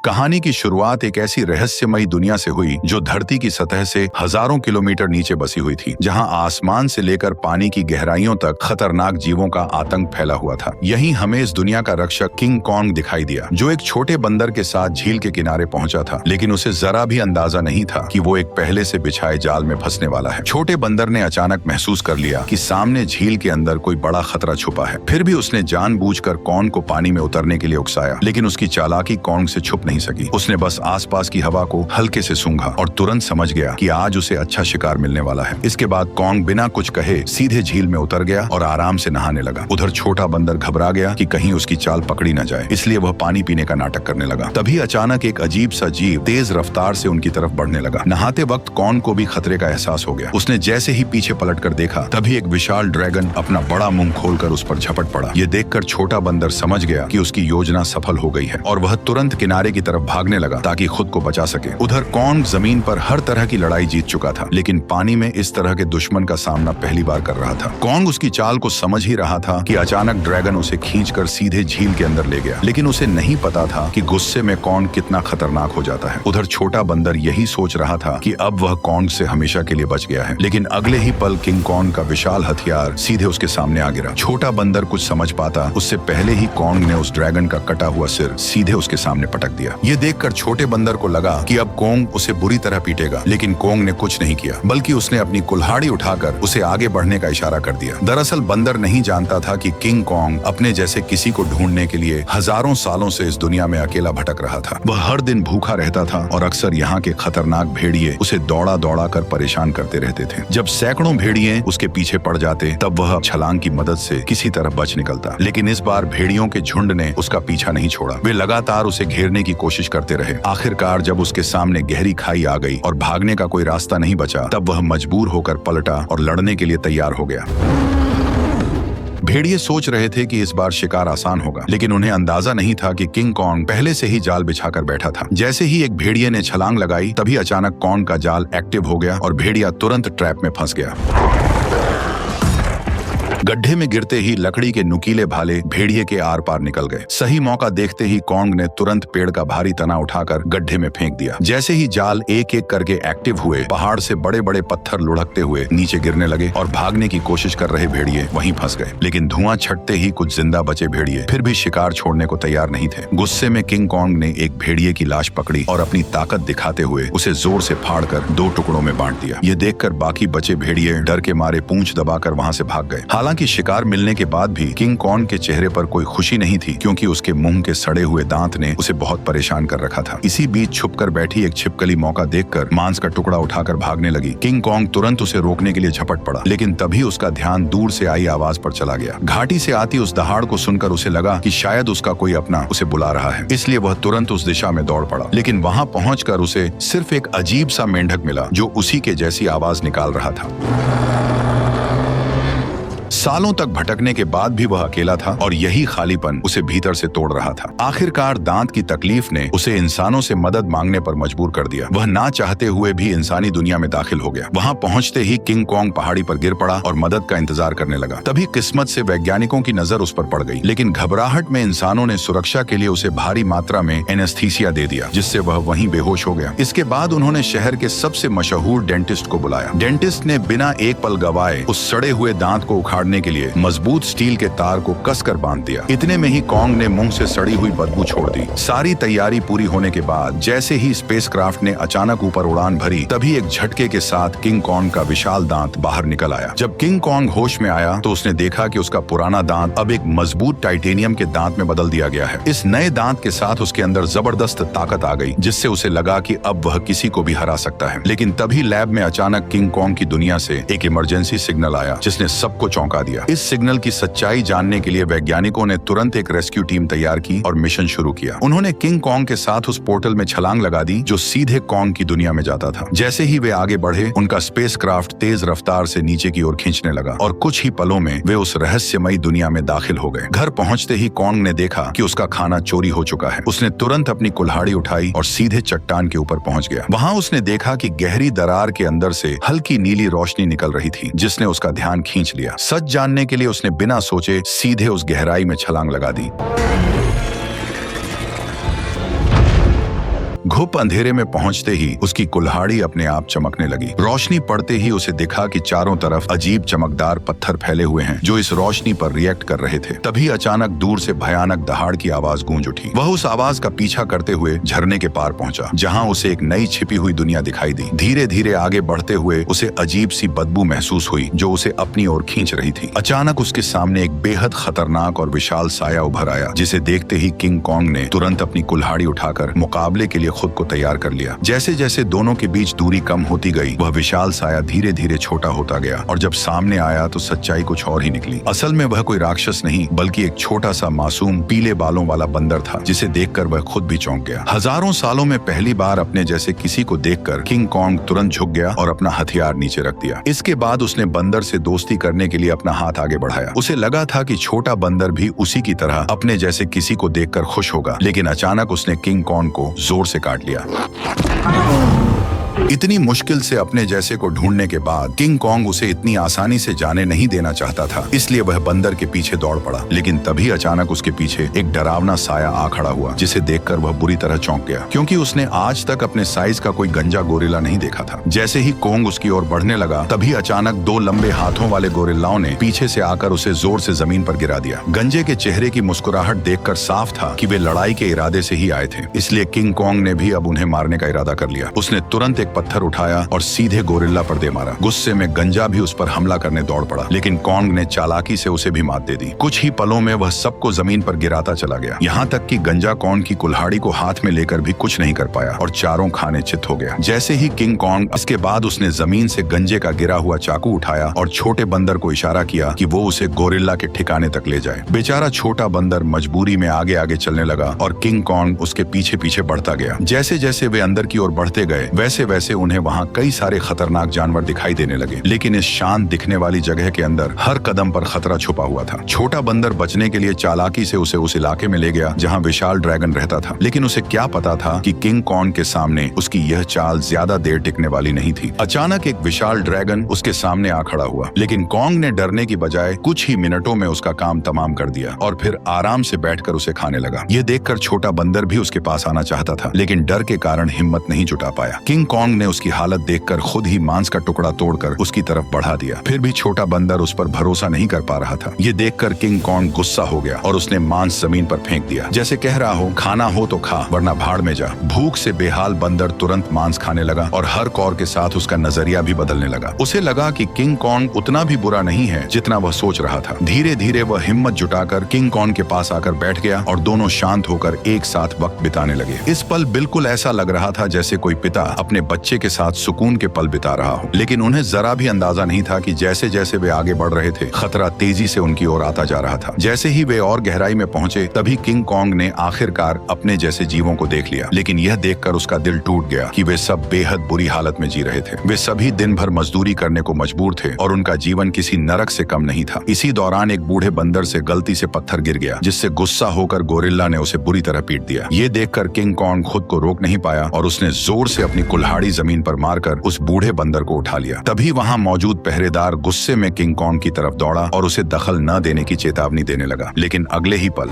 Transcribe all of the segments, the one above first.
कहानी की शुरुआत एक ऐसी रहस्यमयी दुनिया से हुई जो धरती की सतह से हजारों किलोमीटर नीचे बसी हुई थी, जहां आसमान से लेकर पानी की गहराइयों तक खतरनाक जीवों का आतंक फैला हुआ था। यहीं हमें इस दुनिया का रक्षक किंग कॉन्ग दिखाई दिया, जो एक छोटे बंदर के साथ झील के किनारे पहुंचा था, लेकिन उसे जरा भी अंदाजा नहीं था कि वो एक पहले से बिछाए जाल में फंसने वाला है। छोटे बंदर ने अचानक महसूस कर लिया कि सामने झील के अंदर कोई बड़ा खतरा छुपा है। फिर भी उसने जानबूझकर कॉन्ग को पानी में उतरने के लिए उकसाया, लेकिन उसकी चालाकी कॉन्ग से छुप नहीं सकी। उसने बस आसपास की हवा को हल्के से सूंघा और तुरंत समझ गया कि आज उसे अच्छा शिकार मिलने वाला है। इसके बाद कॉन्ग बिना कुछ कहे सीधे झील में उतर गया और आराम से नहाने लगा। उधर छोटा बंदर घबरा गया कि कहीं उसकी चाल पकड़ी न जाए, इसलिए वह पानी पीने का नाटक करने लगा। तभी अचानक एक अजीब सा जीव तेज रफ्तार से उनकी तरफ बढ़ने लगा। नहाते वक्त कॉन्ग को भी खतरे का एहसास हो गया। उसने जैसे ही पीछे पलटकर देखा, तभी एक विशाल ड्रैगन अपना बड़ा मुंह खोलकर उस पर झपट पड़ा। ये देखकर छोटा बंदर समझ गया कि उसकी योजना सफल हो गई है और वह तुरंत किनारे की तरफ भागने लगा ताकि खुद को बचा सके। उधर कॉन्ग जमीन पर हर तरह की लड़ाई जीत चुका था, लेकिन पानी में इस तरह के दुश्मन का सामना पहली बार कर रहा था। कॉन्ग उसकी चाल को समझ ही रहा था कि अचानक ड्रैगन उसे खींचकर सीधे झील के अंदर ले गया, लेकिन उसे नहीं पता था कि गुस्से में कॉन्ग कितना खतरनाक हो जाता है। उधर छोटा बंदर यही सोच रहा था कि अब वह कॉन्ग से हमेशा के लिए बच गया है, लेकिन अगले ही पल किंग कॉन्ग का विशाल हथियार सीधे उसके सामने आ गिरा। छोटा बंदर कुछ समझ पाता उससे पहले ही कॉन्ग ने उस ड्रैगन का कटा हुआ सिर सीधे उसके सामने पटक दिया। ये देखकर छोटे बंदर को लगा कि अब कॉन्ग उसे बुरी तरह पीटेगा, लेकिन कॉन्ग ने कुछ नहीं किया, बल्कि उसने अपनी कुल्हाड़ी उठाकर उसे आगे बढ़ने का इशारा कर दिया। दरअसल बंदर नहीं जानता था कि किंग कॉन्ग अपने जैसे किसी को ढूंढने के लिए हजारों सालों से इस दुनिया में अकेला भटक रहा था। वह हर दिन भूखा रहता था और अक्सर यहाँ के खतरनाक भेड़िए उसे दौड़ा दौड़ा कर परेशान करते रहते थे। जब सैकड़ों भेड़िए उसके पीछे पड़ जाते, तब वह छलांग की मदद से किसी तरह बच निकलता, लेकिन इस बार भेड़ियों के झुंड ने उसका पीछा नहीं छोड़ा। वे लगातार उसे घेरने की कोशिश करते रहे। आखिरकार जब उसके सामने गहरी खाई आ गई और भागने का कोई रास्ता नहीं बचा, तब वह मजबूर होकर पलटा और लड़ने के लिए तैयार हो गया। भेड़िए सोच रहे थे कि इस बार शिकार आसान होगा, लेकिन उन्हें अंदाजा नहीं था कि किंग कॉन्ग पहले से ही जाल बिछाकर बैठा था। जैसे ही एक भेड़िए ने छलांग लगाई, तभी अचानक कॉन्ग का जाल एक्टिव हो गया और भेड़िया तुरंत ट्रैप में फंस गया। गड्ढे में गिरते ही लकड़ी के नुकीले भाले भेड़िए के आर पार निकल गए। सही मौका देखते ही कॉन्ग ने तुरंत पेड़ का भारी तना उठाकर गड्ढे में फेंक दिया। जैसे ही जाल एक एक करके एक्टिव हुए, पहाड़ से बड़े बड़े पत्थर लुढ़कते हुए नीचे गिरने लगे और भागने की कोशिश कर रहे भेड़िए वहीं फंस गए। लेकिन धुआं छटते ही कुछ जिंदा बचे भेड़िए फिर भी शिकार छोड़ने को तैयार नहीं थे। गुस्से में किंग कॉन्ग ने एक भेड़िए की लाश पकड़ी और अपनी ताकत दिखाते हुए उसे जोर से फाड़कर दो टुकड़ों में बांट दिया। ये देखकर बाकी बचे भेड़िए डर के मारे पूंछ दबाकर वहां से भाग गए। हालांकि शिकार मिलने के बाद भी किंग कॉन्ग के चेहरे पर कोई खुशी नहीं थी, क्योंकि उसके मुंह के सड़े हुए दांत ने उसे बहुत परेशान कर रखा था। इसी बीच छुपकर बैठी एक छिपकली मौका देखकर मांस का टुकड़ा उठाकर भागने लगी। किंग कॉन्ग तुरंत उसे रोकने के लिए झपट पड़ा, लेकिन तभी उसका ध्यान दूर से आई आवाज पर चला गया। घाटी से आती उस दहाड़ को सुनकर उसे लगा कि शायद उसका कोई अपना उसे बुला रहा है, इसलिए वह तुरंत उस दिशा में दौड़ पड़ा। लेकिन वहां पहुंचकर उसे सिर्फ एक अजीब सा मेंढक मिला जो उसी के जैसी आवाज निकाल रहा था। सालों तक भटकने के बाद भी वह अकेला था और यही खालीपन उसे भीतर से तोड़ रहा था। आखिरकार दांत की तकलीफ ने उसे इंसानों से मदद मांगने पर मजबूर कर दिया। वह ना चाहते हुए भी इंसानी दुनिया में दाखिल हो गया। वहां पहुंचते ही किंग कॉन्ग पहाड़ी पर गिर पड़ा और मदद का इंतजार करने लगा। तभी किस्मत से वैज्ञानिकों की नजर उस पर पड़ गई, लेकिन घबराहट में इंसानों ने सुरक्षा के लिए उसे भारी मात्रा में एनेस्थीसिया दे दिया, जिससे वह वहीं बेहोश हो गया। इसके बाद उन्होंने शहर के सबसे मशहूर डेंटिस्ट को बुलाया। डेंटिस्ट ने बिना एक पल गवाए उस सड़े हुए दांत को उखाड़ने के लिए मजबूत स्टील के तार को कसकर बांध दिया। इतने में ही कॉन्ग ने मुंह से सड़ी हुई बदबू छोड़ दी। सारी तैयारी पूरी होने के बाद जैसे ही स्पेसक्राफ्ट ने अचानक ऊपर उड़ान भरी, तभी एक झटके के साथ किंग कॉन्ग का विशाल दांत बाहर निकल आया। जब किंग कॉन्ग होश में आया तो उसने देखा कि उसका पुराना दांत अब एक मजबूत टाइटेनियम के दांत में बदल दिया गया है। इस नए दांत के साथ उसके अंदर जबरदस्त ताकत आ गई, जिससे उसे लगा कि अब वह किसी को भी हरा सकता है। लेकिन तभी लैब में अचानक किंग कॉन्ग की दुनिया से एक इमरजेंसी सिग्नल आया, जिसने सबको चौंका दिया। इस सिग्नल की सच्चाई जानने के लिए वैज्ञानिकों ने तुरंत एक रेस्क्यू टीम तैयार की और मिशन शुरू किया। उन्होंने किंग कॉन्ग के साथ उस पोर्टल में छलांग लगा दी जो सीधे कॉन्ग की दुनिया में जाता था। जैसे ही वे आगे बढ़े, उनका स्पेसक्राफ्ट तेज रफ्तार से नीचे की ओर खींचने लगा और कुछ ही पलों में वे उस रहस्यमयी दुनिया में दाखिल हो गए। घर पहुंचते ही कॉन्ग ने देखा कि उसका खाना चोरी हो चुका है। उसने तुरंत अपनी कुल्हाड़ी उठाई और सीधे चट्टान के ऊपर पहुंच गया। वहां उसने देखा कि गहरी दरार के अंदर से हल्की नीली रोशनी निकल रही थी, जिसने उसका ध्यान खींच लिया। सच जानने के लिए उसने बिना सोचे सीधे उस गहराई में छलांग लगा दी। घुप अंधेरे में पहुंचते ही उसकी कुल्हाड़ी अपने आप चमकने लगी। रोशनी पड़ते ही उसे दिखा कि चारों तरफ अजीब चमकदार पत्थर फैले हुए हैं जो इस रोशनी पर रिएक्ट कर रहे थे। तभी अचानक दूर से भयानक दहाड़ की आवाज गूंज उठी। वह उस आवाज का पीछा करते हुए झरने के पार पहुंचा, जहां उसे एक नई छिपी हुई दुनिया दिखाई दी। धीरे धीरे आगे बढ़ते हुए उसे अजीब सी बदबू महसूस हुई जो उसे अपनी ओर खींच रही थी। अचानक उसके सामने एक बेहद खतरनाक और विशाल साया उभर आया, जिसे देखते ही किंग कॉन्ग ने तुरंत अपनी कुल्हाड़ी उठाकर मुकाबले के लिए खुद को तैयार कर लिया। जैसे जैसे दोनों के बीच दूरी कम होती गई, वह विशाल साया धीरे धीरे छोटा होता गया और जब सामने आया तो सच्चाई कुछ और ही निकली। असल में वह कोई राक्षस नहीं बल्कि एक छोटा सा मासूम पीले बालों वाला बंदर था, जिसे देखकर वह खुद भी चौंक गया। हजारों सालों में पहली बार अपने जैसे किसी को देखकर किंग कॉन्ग तुरंत झुक गया और अपना हथियार नीचे रख दिया। इसके बाद उसने बंदर से दोस्ती करने के लिए अपना हाथ आगे बढ़ाया। उसे लगा था कि छोटा बंदर भी उसी की तरह अपने जैसे किसी को देखकर खुश होगा, लेकिन अचानक उसने किंग कॉन्ग को जोर से काट लिया। इतनी मुश्किल से अपने जैसे को ढूंढने के बाद किंग कॉन्ग उसे इतनी आसानी से जाने नहीं देना चाहता था, इसलिए वह बंदर के पीछे दौड़ पड़ा। लेकिन तभी अचानक उसके पीछे एक डरावना साया आ खड़ा हुआ, जिसे देखकर वह बुरी तरह चौंक गया, क्योंकि उसने आज तक अपने साइज का कोई गंजा गोरिल्ला नहीं देखा था। जैसे ही कॉन्ग उसकी ओर बढ़ने लगा, तभी अचानक दो लंबे हाथों वाले गोरिल्लाओं ने पीछे से आकर उसे जोर से जमीन पर गिरा दिया। गंजे के चेहरे की मुस्कुराहट देखकर साफ था कि वे लड़ाई के इरादे से ही आए थे, इसलिए किंग कॉन्ग ने भी अब उन्हें मारने का इरादा कर लिया। उसने तुरंत एक पत्थर उठाया और सीधे गोरिल्ला पर दे मारा। गुस्से में गंजा भी उस पर हमला करने दौड़ पड़ा, लेकिन कॉन्ग ने चालाकी से उसे भी मात दे दी। कुछ ही पलों में वह सबको जमीन पर गिराता चला गया, यहाँ तक कि गंजा कॉन्ग की कुल्हाड़ी को हाथ में लेकर भी कुछ नहीं कर पाया और चारों खाने चित हो गया। जैसे ही किंग कॉन्ग, इसके बाद उसने जमीन से गंजे का गिरा हुआ चाकू उठाया और छोटे बंदर को इशारा किया कि वो उसे गोरिल्ला के ठिकाने तक ले जाए। बेचारा छोटा बंदर मजबूरी में आगे आगे चलने लगा और किंग कॉन्ग उसके पीछे पीछे बढ़ता गया। जैसे जैसे वे अंदर की ओर बढ़ते गए, वैसे वैसे उन्हें वहाँ कई सारे खतरनाक जानवर दिखाई देने लगे, लेकिन इस शांत दिखने वाली जगह के अंदर हर कदम पर खतरा छुपा हुआ था। छोटा बंदर बचने के लिए चालाकी से उसे उस इलाके में ले गया जहां विशाल ड्रैगन रहता था, लेकिन उसे क्या पता था कि किंग कॉन्ग के सामने उसकी यह चाल ज्यादा देर टिकने वाली नहीं थी। अचानक एक विशाल ड्रैगन उसके सामने आ खड़ा हुआ, लेकिन कॉन्ग ने डरने की बजाय कुछ ही मिनटों में उसका काम तमाम कर दिया और फिर आराम से बैठकर उसे खाने लगा। यह देखकर छोटा बंदर भी उसके पास आना चाहता था, लेकिन डर के कारण हिम्मत नहीं जुटा पाया। किंग कॉन्ग ने उसकी हालत देखकर खुद ही मांस का टुकड़ा तोड़कर उसकी तरफ बढ़ा दिया। फिर भी छोटा बंदर उस पर भरोसा नहीं कर पा रहा था। ये देखकर किंग कॉन्ग गुस्सा हो गया और उसने मांस जमीन पर फेंक दिया, जैसे कह रहा हो खाना हो तो खा वरना भाड़ में जा। भूख से बेहाल बंदर तुरंत मांस खाने लगा और हर कौर के साथ उसका नजरिया भी बदलने लगा। उसे लगा कि किंग कॉन्ग उतना भी बुरा नहीं है जितना वह सोच रहा था। धीरे धीरे वह हिम्मत जुटाकर किंग कॉन्ग के पास आकर बैठ गया और दोनों शांत होकर एक साथ वक्त बिताने लगे। इस पल बिल्कुल ऐसा लग रहा था जैसे कोई पिता अपने बच्चे के साथ सुकून के पल बिता रहा हो, लेकिन उन्हें जरा भी अंदाजा नहीं था कि जैसे जैसे वे आगे बढ़ रहे थे, खतरा तेजी से उनकी ओर आता जा रहा था। जैसे ही वे और गहराई में पहुंचे, तभी किंग कॉन्ग ने आखिरकार अपने जैसे जीवों को देख लिया, लेकिन यह देखकर उसका दिल टूट गया कि वे सब बेहद बुरी हालत में जी रहे थे। वे सभी दिन भर मजदूरी करने को मजबूर थे और उनका जीवन किसी नरक से कम नहीं था। इसी दौरान एक बूढ़े बंदर से गलती से पत्थर गिर गया, जिससे गुस्सा होकर गोरिल्ला ने उसे बुरी तरह पीट दिया। ये देखकर किंग कॉन्ग खुद को रोक नहीं पाया और उसने जोर से अपनी कुल्हाड़ी जमीन पर मारकर उस बूढ़े बंदर को उठा लिया। तभी वहां मौजूद पहरेदार गुस्से में किंग कॉन्ग की तरफ दौड़ा और उसे दखल न देने की चेतावनी देने लगा, लेकिन अगले ही पल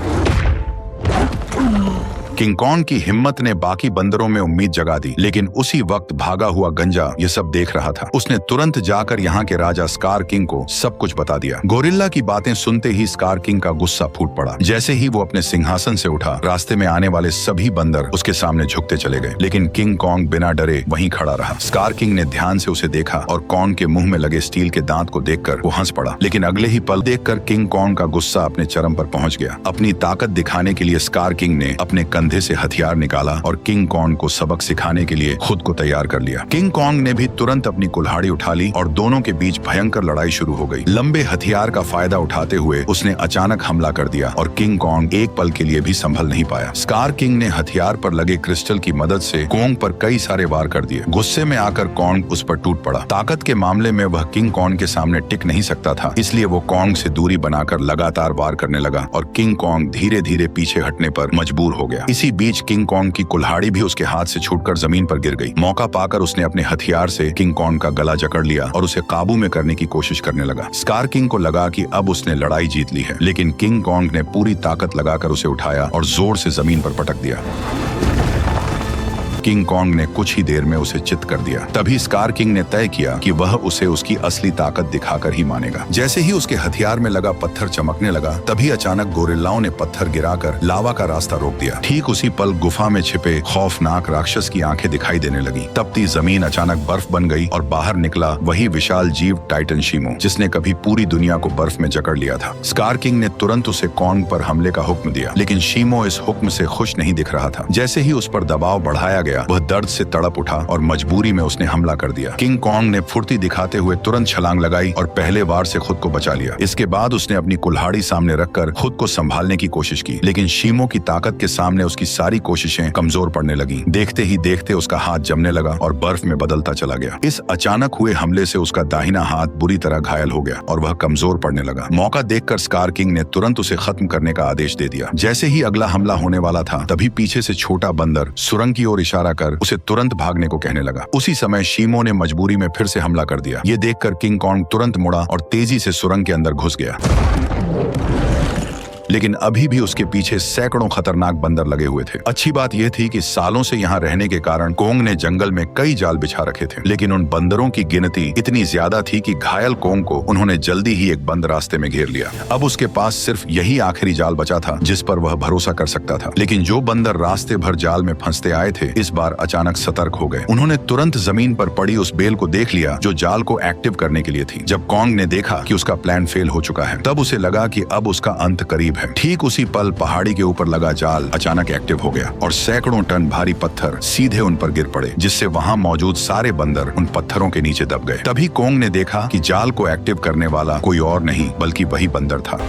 किंग कॉन्ग की हिम्मत ने बाकी बंदरों में उम्मीद जगा दी, लेकिन उसी वक्त भागा हुआ गंजा ये सब देख रहा था। उसने तुरंत जाकर यहाँ के राजा स्कार किंग को सब कुछ बता दिया। गोरिल्ला की बातें सुनते ही स्कार किंग का गुस्सा फूट पड़ा। जैसे ही वो अपने सिंहासन से उठा, रास्ते में आने वाले सभी बंदर उसके सामने झुकते चले गए, लेकिन किंग कॉन्ग बिना डरे वहीं खड़ा रहा। स्कार किंग ने ध्यान से उसे देखा और कॉन्ग के मुंह में लगे स्टील के दांत को देखकर वो हंस पड़ा, लेकिन अगले ही पल देखकर किंग कॉन्ग का गुस्सा अपने चरम पर पहुंच गया। अपनी ताकत दिखाने के लिए स्कार किंग ने अपने कंधे से हथियार निकाला और किंग कॉन्ग को सबक सिखाने के लिए खुद को तैयार कर लिया। किंग कॉन्ग ने भी तुरंत अपनी कुल्हाड़ी उठा ली और दोनों के बीच भयंकर लड़ाई शुरू हो गई। लंबे हथियार का फायदा उठाते हुए उसने अचानक हमला कर दिया और किंग कॉन्ग एक पल के लिए भी संभल नहीं पाया। स्कार किंग ने हथियार पर लगे क्रिस्टल की मदद से कॉन्ग पर कई सारे वार कर दिए। गुस्से में आकर कॉन्ग उस पर टूट पड़ा। ताकत के मामले में वह किंग कॉन्ग के सामने टिक नहीं सकता था, इसलिए वो कॉन्ग से दूरी बनाकर लगातार वार करने लगा और किंग कॉन्ग धीरे धीरे पीछे हटने पर मजबूर हो गया। इसी बीच किंग कॉन्ग की कुल्हाड़ी भी उसके हाथ से छूटकर जमीन पर गिर गई। मौका पाकर उसने अपने हथियार से किंग कॉन्ग का गला जकड़ लिया और उसे काबू में करने की कोशिश करने लगा। स्कार किंग को लगा कि अब उसने लड़ाई जीत ली है, लेकिन किंग कॉन्ग ने पूरी ताकत लगाकर उसे उठाया और जोर से जमीन पर पटक दिया। किंग कॉन्ग ने कुछ ही देर में उसे चित कर दिया। तभी स्कार किंग ने तय किया कि वह उसे उसकी असली ताकत दिखाकर ही मानेगा। जैसे ही उसके हथियार में लगा पत्थर चमकने लगा, तभी अचानक गोरिल्लाओं ने पत्थर गिराकर लावा का रास्ता रोक दिया। ठीक उसी पल गुफा में छिपे खौफनाक राक्षस की आंखें दिखाई देने लगी। तपती जमीन अचानक बर्फ बन गई और बाहर निकला वही विशाल जीव टाइटन शीमो, जिसने कभी पूरी दुनिया को बर्फ में जकड़ लिया था। स्कार किंग ने तुरंत उसे कॉन्ग पर हमले का हुक्म दिया, लेकिन शीमो इस हुक्म से खुश नहीं दिख रहा था। जैसे ही उस पर दबाव बढ़ाया गया, वह दर्द से तड़प उठा और मजबूरी में उसने हमला कर दिया। किंग कॉन्ग ने फुर्ती दिखाते हुए तुरंत छलांग लगाई और पहले वार से खुद को बचा लिया। इसके बाद उसने अपनी कुल्हाड़ी सामने रखकर खुद को संभालने की कोशिश की, लेकिन शीमो की ताकत के सामने उसकी सारी कोशिशें कमजोर पड़ने लगी। देखते ही देखते उसका हाथ जमने लगा और बर्फ में बदलता चला गया। इस अचानक हुए हमले से उसका दाहिना हाथ बुरी तरह घायल हो गया और वह कमजोर पड़ने लगा। मौका देखकर स्कार किंग ने तुरंत उसे खत्म करने का आदेश दे दिया। जैसे ही अगला हमला होने वाला था, तभी पीछे से छोटा बंदर सुरंग की ओर इशारा कर उसे तुरंत भागने को कहने लगा। उसी समय शीमो ने मजबूरी में फिर से हमला कर दिया। ये देखकर किंग कॉन्ग तुरंत मुड़ा और तेजी से सुरंग के अंदर घुस गया, लेकिन अभी भी उसके पीछे सैकड़ों खतरनाक बंदर लगे हुए थे। अच्छी बात यह थी कि सालों से यहाँ रहने के कारण कोंग ने जंगल में कई जाल बिछा रखे थे, लेकिन उन बंदरों की गिनती इतनी ज्यादा थी कि घायल कोंग को उन्होंने जल्दी ही एक बंद रास्ते में घेर लिया। अब उसके पास सिर्फ यही आखिरी जाल बचा था जिस पर वह भरोसा कर सकता था। लेकिन जो बंदर रास्ते भर जाल में फंसते आए थे, इस बार अचानक सतर्क हो गए। उन्होंने तुरंत जमीन पर पड़ी उस बेल को देख लिया जो जाल को एक्टिव करने के लिए थी। जब कोंग ने देखा कि उसका प्लान फेल हो चुका है, तब उसे लगा कि अब उसका अंत करीब है। ठीक उसी पल पहाड़ी के ऊपर लगा जाल अचानक एक्टिव हो गया और सैकड़ों टन भारी पत्थर सीधे उन पर गिर पड़े, जिससे वहां मौजूद सारे बंदर उन पत्थरों के नीचे दब गए। तभी कोंग ने देखा कि जाल को एक्टिव करने वाला कोई और नहीं बल्कि वही बंदर था।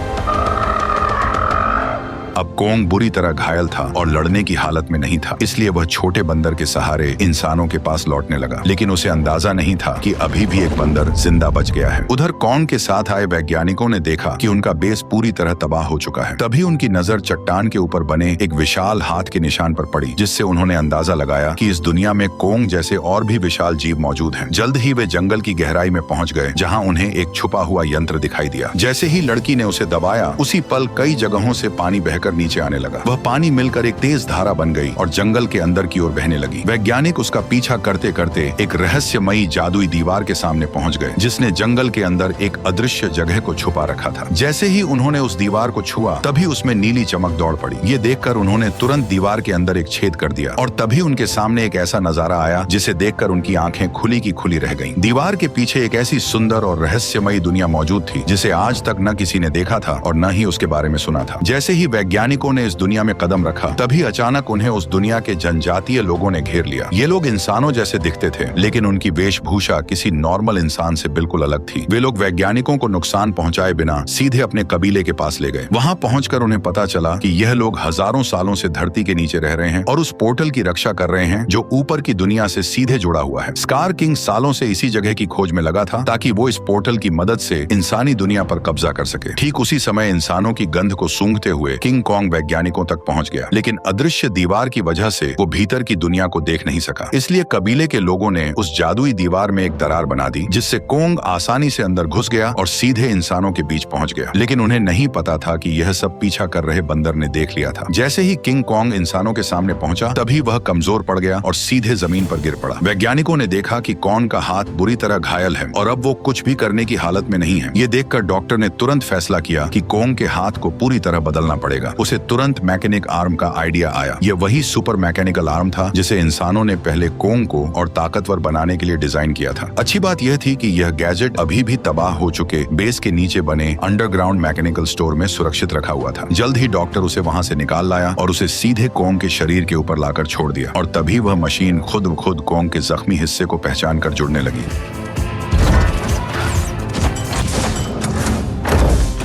अब कोंग बुरी तरह घायल था और लड़ने की हालत में नहीं था, इसलिए वह छोटे बंदर के सहारे इंसानों के पास लौटने लगा। लेकिन उसे अंदाजा नहीं था कि अभी भी एक बंदर जिंदा बच गया है। उधर कोंग के साथ आए वैज्ञानिकों ने देखा कि उनका बेस पूरी तरह तबाह हो चुका है। तभी उनकी नजर चट्टान के ऊपर बने एक विशाल हाथ के निशान पर पड़ी, जिससे उन्होंने अंदाजा लगाया कि इस दुनिया में कोंग जैसे और भी विशाल जीव मौजूद हैं। जल्द ही वे जंगल की गहराई में पहुंच गए, जहां उन्हें एक छुपा हुआ यंत्र दिखाई दिया। जैसे ही लड़की ने उसे दबाया, उसी पल कई जगहों से पानी बहकर नीचे आने लगा। वह पानी मिलकर एक तेज धारा बन गई और जंगल के अंदर की ओर बहने लगी। वैज्ञानिक उसका पीछा करते करते एक रहस्यमयी जादुई दीवार के सामने पहुंच गए, जिसने जंगल के अंदर एक अदृश्य जगह को छुपा रखा था। जैसे ही उन्होंने उस दीवार को छुआ, तभी उसमें नीली चमक दौड़ पड़ी। ये देखकर उन्होंने तुरंत दीवार के अंदर एक छेद कर दिया और तभी उनके सामने एक ऐसा नजारा आया जिसे देखकर उनकी आंखें खुली की खुली रह गईं। दीवार के पीछे एक ऐसी सुंदर और रहस्यमयी दुनिया मौजूद थी जिसे आज तक न किसी ने देखा था और न ही उसके बारे में सुना था। जैसे ही वैज्ञानिकों ने इस दुनिया में कदम रखा, तभी अचानक उन्हें उस दुनिया के जनजातीय लोगों ने घेर लिया। ये लोग इंसानों जैसे दिखते थे, लेकिन उनकी वेशभूषा किसी नॉर्मल इंसान से बिल्कुल अलग थी। वे लोग वैज्ञानिकों को नुकसान पहुंचाए बिना सीधे अपने कबीले के पास ले गए। वहां पहुंचकर उन्हें पता चला कि यह लोग हजारों सालों से धरती के नीचे रह रहे हैं और उस पोर्टल की रक्षा कर रहे हैं जो ऊपर की दुनिया से सीधे जुड़ा हुआ है। स्कार किंग सालों से इसी जगह की खोज में लगा था ताकि वो इस पोर्टल की मदद से इंसानी दुनिया पर कब्जा कर सके। ठीक उसी समय इंसानों की गंध को सूंघते हुए किंग कॉन्ग वैज्ञानिकों तक पहुंच गया, लेकिन अदृश्य दीवार की वजह से वो भीतर की दुनिया को देख नहीं सका। इसलिए कबीले के लोगों ने उस जादुई दीवार में एक दरार बना दी, जिससे कोंग आसानी से अंदर घुस गया और सीधे इंसानों के बीच पहुंच गया। लेकिन उन्हें नहीं पता था कि यह सब पीछा कर रहे बंदर ने देख लिया था। जैसे ही किंग कॉन्ग इंसानों के सामने पहुंचा, तभी वह कमजोर पड़ गया और सीधे जमीन पर गिर पड़ा। वैज्ञानिकों ने देखा कि कॉन्ग का हाथ बुरी तरह घायल है और अब वो कुछ भी करने की हालत में नहीं है। ये देखकर डॉक्टर ने तुरंत फैसला किया कि कोंग के हाथ को पूरी तरह बदलना पड़ेगा। उसे तुरंत मैकेनिक आर्म का आइडिया आया। यह वही सुपर मैकेनिकल आर्म था जिसे इंसानों ने पहले कोंग को और ताकतवर बनाने के लिए डिजाइन किया था। अच्छी बात यह थी कि यह गैजेट अभी भी तबाह हो चुके बेस के नीचे बने अंडरग्राउंड मैकेनिकल स्टोर में सुरक्षित रखा हुआ था। जल्द ही डॉक्टर उसे वहां से निकाल लाया और उसे सीधे कोंग के शरीर के ऊपर लाकर छोड़ दिया और तभी वह मशीन खुद ब खुद कोंग के जख्मी हिस्से को पहचान कर जुड़ने लगी।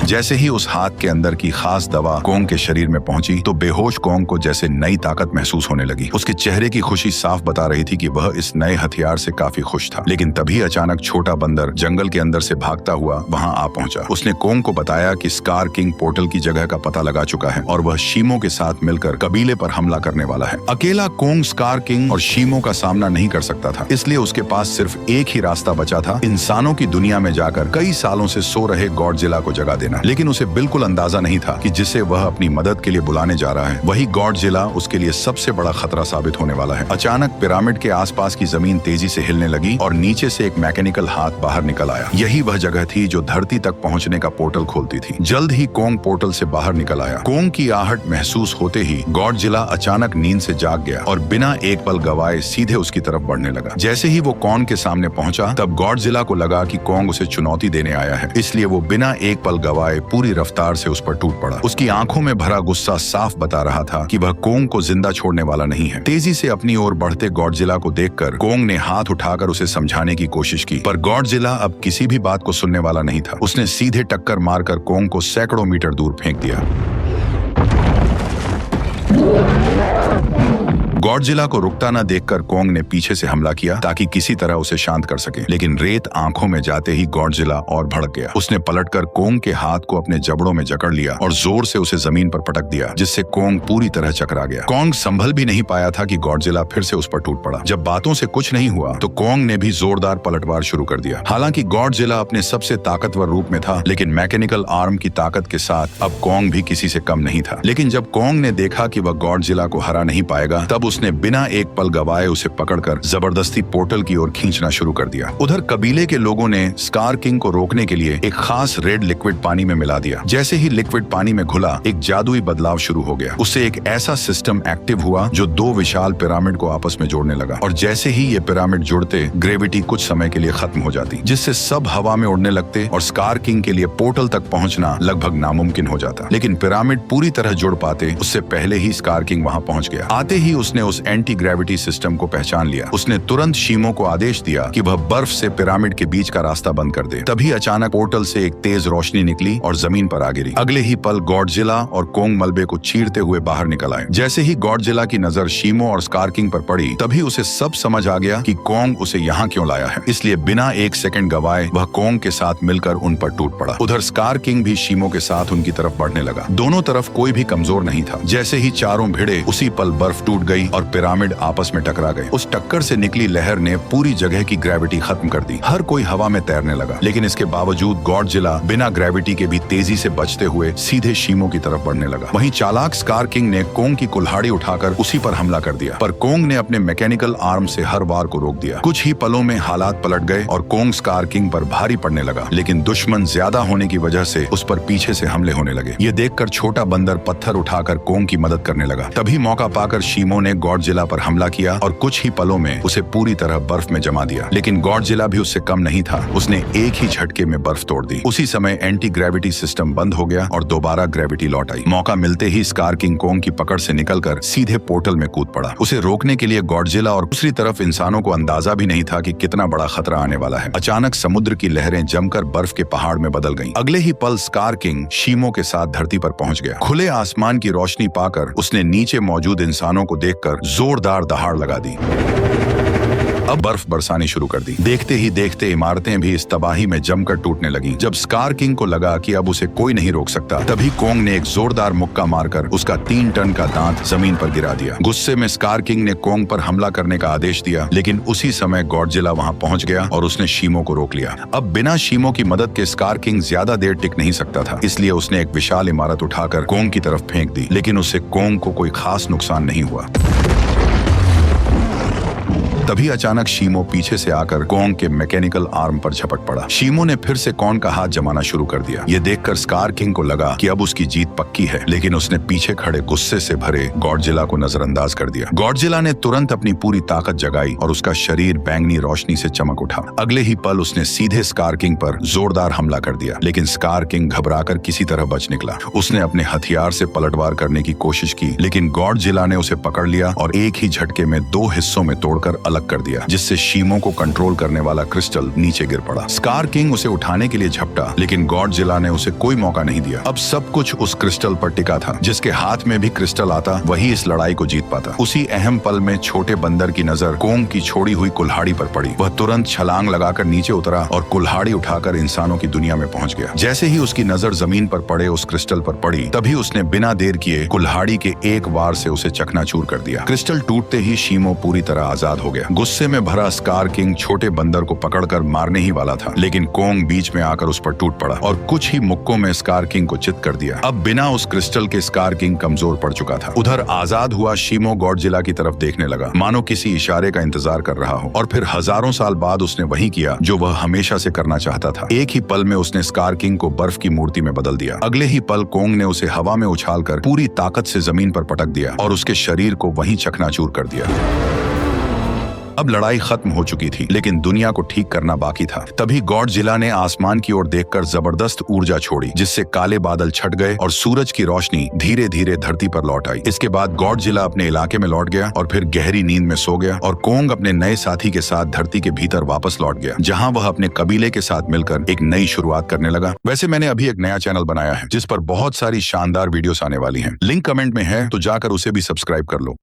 जैसे ही उस हाथ के अंदर की खास दवा कोंग के शरीर में पहुंची, तो बेहोश कोंग को जैसे नई ताकत महसूस होने लगी। उसके चेहरे की खुशी साफ बता रही थी कि वह इस नए हथियार से काफी खुश था। लेकिन तभी अचानक छोटा बंदर जंगल के अंदर से भागता हुआ वहां आ पहुंचा। उसने कोंग को बताया कि स्कार किंग पोर्टल की जगह का पता लगा चुका है और वह शीमो के साथ मिलकर कबीले पर हमला करने वाला है। अकेला कोंग स्कार किंग और शीमो का सामना नहीं कर सकता था, इसलिए उसके पास सिर्फ एक ही रास्ता बचा था, इंसानों की दुनिया में जाकर कई सालों से सो रहे गॉडजिला को जगा देना। है, लेकिन उसे बिल्कुल अंदाजा नहीं था कि जिसे वह अपनी मदद के लिए बुलाने जा रहा है वही गॉडजिला उसके लिए सबसे बड़ा खतरा साबित होने वाला है। अचानक पिरामिड के आसपास की जमीन तेजी से हिलने लगी और नीचे से एक मैकेनिकल हाथ बाहर निकल आया। यही वह जगह थी जो धरती तक पहुंचने का पोर्टल खोलती थी। जल्द ही कोंग पोर्टल से बाहर निकल आया। कोंग की आहट महसूस होते ही गॉडजिला अचानक नींद से जाग गया और बिना एक पल गवाए सीधे उसकी तरफ बढ़ने लगा। जैसे ही वो कोंग के सामने पहुंचा तब गॉडजिला को लगा कि कोंग उसे चुनौती देने आया है, इसलिए वो बिना एक पल गवाए पूरी रफ्तार से उस पर टूट पड़ा। उसकी आंखों में भरा गुस्सा साफ बता रहा था कि वह कोंग को जिंदा छोड़ने वाला नहीं है। तेजी से अपनी ओर बढ़ते गॉडजिला को देखकर कोंग ने हाथ उठाकर उसे समझाने की कोशिश की, पर गॉडजिला अब किसी भी बात को सुनने वाला नहीं था। उसने सीधे टक्कर मारकर कोंग को सैकड़ों मीटर दूर फेंक दिया। गॉडजिला को रुकता न देखकर कोंग ने पीछे से हमला किया ताकि किसी तरह उसे शांत कर सके, लेकिन रेत आंखों में जाते ही गॉडजिला और भड़क गया। उसने पलटकर कोंग के हाथ को अपने जबड़ों में जकड़ लिया और जोर से उसे जमीन पर पटक दिया, जिससे कोंग पूरी तरह चकरा गया। कोंग संभल भी नहीं पाया था कि गॉडजिला फिर से उस पर टूट पड़ा। जब बातों से कुछ नहीं हुआ तो कोंग ने भी जोरदार पलटवार शुरू कर दिया। हालांकि गॉडजिला अपने सबसे ताकतवर रूप में था, लेकिन मैकेनिकल आर्म की ताकत के साथ अब कोंग भी किसी से कम नहीं था। लेकिन जब कोंग ने देखा कि वह गॉडजिला को हरा नहीं पाएगा, तब उसने बिना एक पल गवाए उसे पकड़कर जबरदस्ती पोर्टल की ओर खींचना शुरू कर दिया। उधर कबीले के लोगों ने स्कार किंग को रोकने के लिए एक खास रेड लिक्विड पानी में मिला दिया। जैसे ही लिक्विड पानी में घुला, एक जादुई बदलाव शुरू हो गया। उससे एक ऐसा सिस्टम एक्टिव हुआ जो दो विशाल पिरामिड को आपस में जोड़ने लगा, और जैसे ही ये पिरामिड जुड़ते ग्रेविटी कुछ समय के लिए खत्म हो जाती, जिससे सब हवा में उड़ने लगते और स्कार किंग के लिए पोर्टल तक पहुंचना लगभग नामुमकिन हो जाता। लेकिन पिरामिड पूरी तरह जुड़ पाते उससे पहले ही स्कार किंग वहां पहुंच गया। आते ही उसने उस एंटी ग्रेविटी सिस्टम को पहचान लिया। उसने तुरंत शीमो को आदेश दिया कि वह बर्फ से पिरामिड के बीच का रास्ता बंद कर दे। तभी अचानक पोर्टल से एक तेज रोशनी निकली और जमीन पर आ गिरी। अगले ही पल गॉडजिला और कोंग मलबे को चीरते हुए बाहर निकल आए। जैसे ही गॉडजिला की नजर शीमो और स्कार किंग पर पड़ी, तभी उसे सब समझ आ गया कि कोंग उसे यहाँ क्यों लाया है। इसलिए बिना एक सेकंड गवाए वह कोंग के साथ मिलकर उन पर टूट पड़ा। उधर स्कार किंग भी शीमो के साथ उनकी तरफ बढ़ने लगा। दोनों तरफ कोई भी कमजोर नहीं था। जैसे ही चारों भिड़े, उसी पल बर्फ टूट गई और पिरामिड आपस में टकरा गए। उस टक्कर से निकली लहर ने पूरी जगह की ग्रेविटी खत्म कर दी। हर कोई हवा में तैरने लगा, लेकिन इसके बावजूद गॉडजिला बिना ग्रेविटी के भी तेजी से बचते हुए सीधे शीमो की तरफ बढ़ने लगा। वहीं चालाक स्कार किंग ने कोंग की कुल्हाड़ी उठाकर उसी पर हमला कर दिया, पर कोंग ने अपने मैकेनिकल आर्म से हर वार को रोक दिया। कुछ ही पलों में हालात पलट गए और कोंग स्कार किंग पर भारी पड़ने लगा, लेकिन दुश्मन ज्यादा होने की वजह से उस पर पीछे से हमले होने लगे। ये देखकर छोटा बंदर पत्थर उठाकर कोंग की मदद करने लगा। तभी मौका पाकर शीमो ने गॉडजिला पर हमला किया और कुछ ही पलों में उसे पूरी तरह बर्फ में जमा दिया। लेकिन गॉडजिला भी उससे कम नहीं था। उसने एक ही झटके में बर्फ तोड़ दी। उसी समय एंटी ग्रेविटी सिस्टम बंद हो गया और दोबारा ग्रेविटी लौट आई। मौका मिलते ही स्कार किंग कोंग की पकड़ से निकलकर सीधे पोर्टल में कूद पड़ा। उसे रोकने के लिए गॉडजिला और दूसरी तरफ इंसानों को अंदाजा भी नहीं था कि कितना बड़ा खतरा आने वाला है। अचानक समुद्र की लहरें जमकर बर्फ के पहाड़ में बदल गईं। अगले ही पल स्कार किंग शीमो के साथ धरती पर पहुंच गया। खुले आसमान की रोशनी पाकर उसने नीचे मौजूद इंसानों को देखकर जोरदार दहाड़ लगा दी। अब बर्फ बरसानी शुरू कर दी। देखते ही देखते इमारतें भी इस तबाही में जमकर टूटने लगी। जब स्कार किंग को लगा कि अब उसे कोई नहीं रोक सकता, तभी कोंग ने एक जोरदार मुक्का मारकर उसका 3 टन का दांत जमीन पर गिरा दिया। गुस्से में स्कार किंग ने कोंग पर हमला करने का आदेश दिया, लेकिन उसी समय गॉडजिला वहां पहुंच गया और उसने शीमो को रोक लिया। अब बिना शीमो की मदद के स्कार किंग ज्यादा देर टिक नहीं सकता था, इसलिए उसने एक विशाल इमारत उठाकर कोंग की तरफ फेंक दी, लेकिन उससे कोंग को कोई खास नुकसान नहीं हुआ। तभी अचानक शीमो पीछे से आकर कोंग के मैकेनिकल आर्म पर झपट पड़ा। शीमो ने फिर से कोंग का हाथ जमाना शुरू कर दिया। ये देखकर स्कार किंग को लगा कि अब उसकी जीत पक्की है, लेकिन उसने पीछे खड़े गुस्से से भरे गॉडजिला को नजरअंदाज कर दिया। गॉडजिला ने तुरंत अपनी पूरी ताकत जगाई और उसका शरीर बैंगनी रोशनी से चमक उठा। अगले ही पल उसने सीधे स्कार किंग पर जोरदार हमला कर दिया, लेकिन स्कार किंग घबराकर किसी तरह बच निकला। उसने अपने हथियार से पलटवार करने की कोशिश की, लेकिन गॉडजिला ने उसे पकड़ लिया और एक ही झटके में 2 हिस्सों में तोड़कर अलग कर दिया, जिससे शीमो को कंट्रोल करने वाला क्रिस्टल नीचे गिर पड़ा। स्कार किंग उसे उठाने के लिए झपटा, लेकिन गॉडजिला ने उसे कोई मौका नहीं दिया। अब सब कुछ उस क्रिस्टल पर टिका था। जिसके हाथ में भी क्रिस्टल आता, वही इस लड़ाई को जीत पाता। उसी अहम पल में छोटे बंदर की नजर कोंग की छोड़ी हुई कुल्हाड़ी पर पड़ी। वह तुरंत छलांग लगाकर नीचे उतरा और कुल्हाड़ी उठाकर इंसानों की दुनिया में पहुंच गया। जैसे ही उसकी नजर जमीन पर पड़े उस क्रिस्टल पर पड़ी, तभी उसने बिना देर किए कुल्हाड़ी के एक वार से उसे चकनाचूर कर दिया। क्रिस्टल टूटते ही शीमो पूरी तरह आजाद हो गया। गुस्से में भरा स्कार किंग छोटे बंदर को पकड़कर मारने ही वाला था, लेकिन कोंग बीच में आकर उस पर टूट पड़ा और कुछ ही मुक्कों में स्कार किंग को चित कर दिया। अब बिना उस क्रिस्टल के स्कार किंग कमजोर पड़ चुका था। उधर आजाद हुआ शीमो गॉडजिला की तरफ देखने लगा, मानो किसी इशारे का इंतजार कर रहा हो, और फिर हजारों साल बाद उसने वही किया जो वह हमेशा से करना चाहता था। एक ही पल में उसने स्कार किंग को बर्फ की मूर्ति में बदल दिया। अगले ही पल कोंग ने उसे हवा में उछालकर पूरी ताकत से जमीन पर पटक दिया और उसके शरीर को वहीं चकनाचूर कर दिया। अब लड़ाई खत्म हो चुकी थी, लेकिन दुनिया को ठीक करना बाकी था। तभी गॉडजिला ने आसमान की ओर देखकर जबरदस्त ऊर्जा छोड़ी, जिससे काले बादल छट गए और सूरज की रोशनी धीरे धीरे धरती पर लौट आई। इसके बाद गॉडजिला अपने इलाके में लौट गया और फिर गहरी नींद में सो गया, और कोंग अपने नए साथी के साथ धरती के भीतर वापस लौट गया, जहां वह अपने कबीले के साथ मिलकर एक नई शुरुआत करने लगा। वैसे मैंने अभी एक नया चैनल बनाया है जिस पर बहुत सारी शानदार वीडियोस आने वाली हैं। लिंक कमेंट में है, तो जाकर उसे भी सब्सक्राइब कर लो।